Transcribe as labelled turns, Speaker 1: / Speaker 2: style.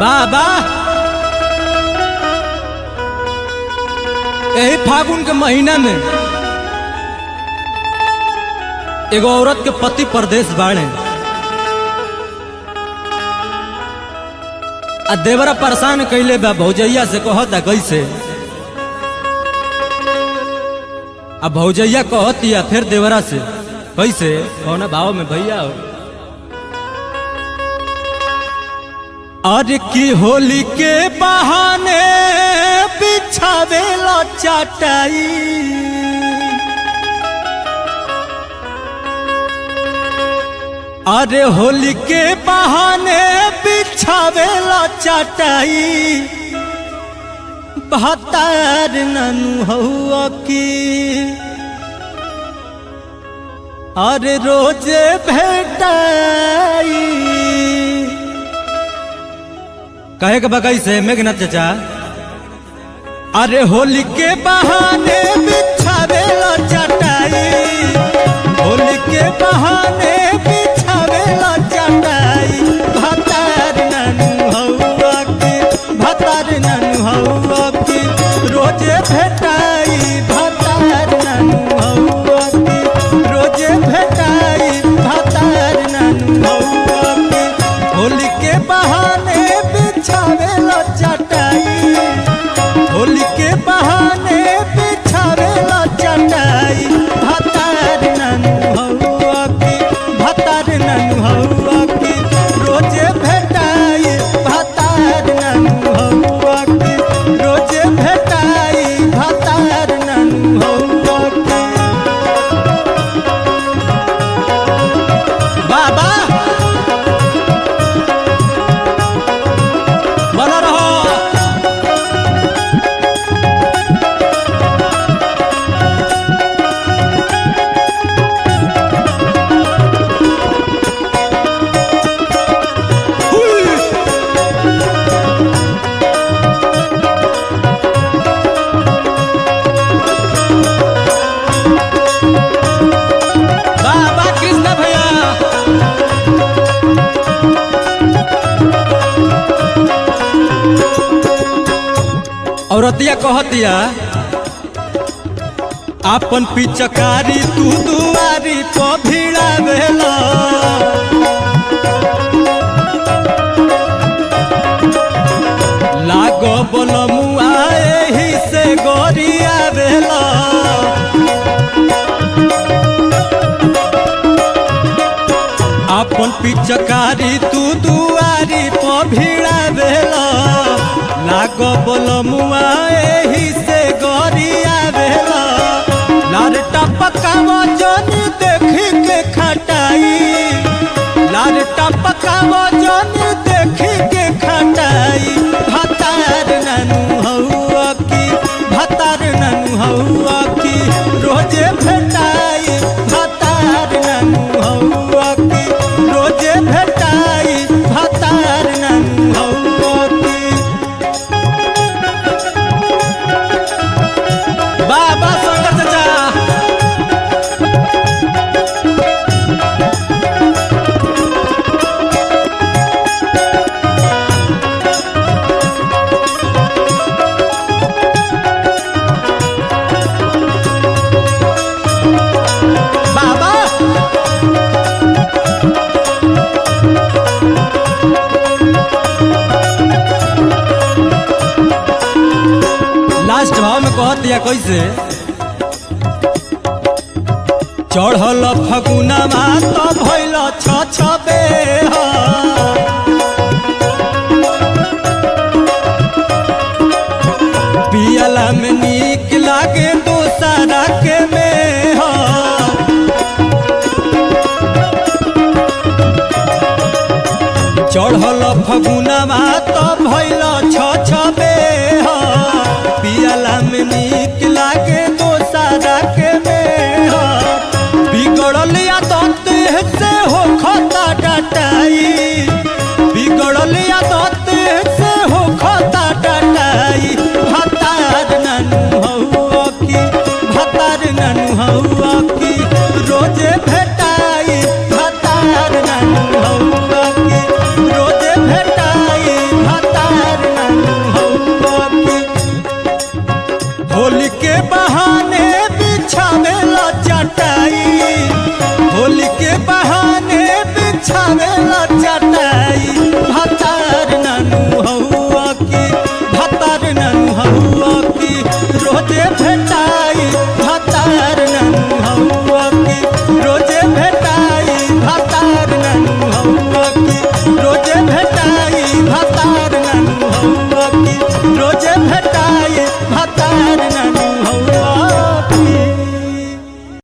Speaker 1: बाबा यही फागुन के महीना में एगो औरत के पति परदेश बाड़े आ देवरा परेशान कैले बा भौजैया से कहता कैसे अब भौजैया कहतिया फिर देवरा से कैसे कौन भाव में भैया हो अरे की होली के बहाने बिछावेला चटाई अरे होली के बहाने बिछावेला चटाई बहतार ननु हुआ की अरे रोजे भेटाई कहे के बकई से मेघनाथ चाचा अरे होली के बहाने बिछावेला चटाई होली के बहाने बिछावेला चटाई भतार ननु हौवा की भतार ननु हौवा की रोजे भेटाई भतार ननु हौवा की रोजे भेटाई भतार ननु हौवा की होली के बहाने बिछावेला चटाई होली के बहाने बिछावेला चटाई भतार ननु हौवा की भतार ननु हौवा की रोजे भेटाई भतार ननु हौवा की रोजे भेटाई भतार ननु हौवा की बाबा बना रहो बाबा कृष्ण भैया औरतिया कहतिया आपन पिचकारी तू दुआरी को भिड़ावेला लागो बोलमुआ एही से गोरियावेला आपन पिचकारी तू दुआरी को भिड़ावेला लागो बोलमुआ एही से गोरियावेला लार टपकावा जन देखी के खटाई लार टपकावा जन देखी के खटाई भतार ननु हौवा की भतार ननु हौवा की रोजे भेटाई भतार ननु हौवा की रोजे भेटाई भतार ननु हौवा की बाबा शंकर चाचा बाबा लास्ट भाव में कह दिया कैसे चढ़ल फगुनमा तो भइल छछबे पियला में नीक लागे दोसरा के में चढ़ल फगुनमा तो भइल छछबे पियला में नीक लागे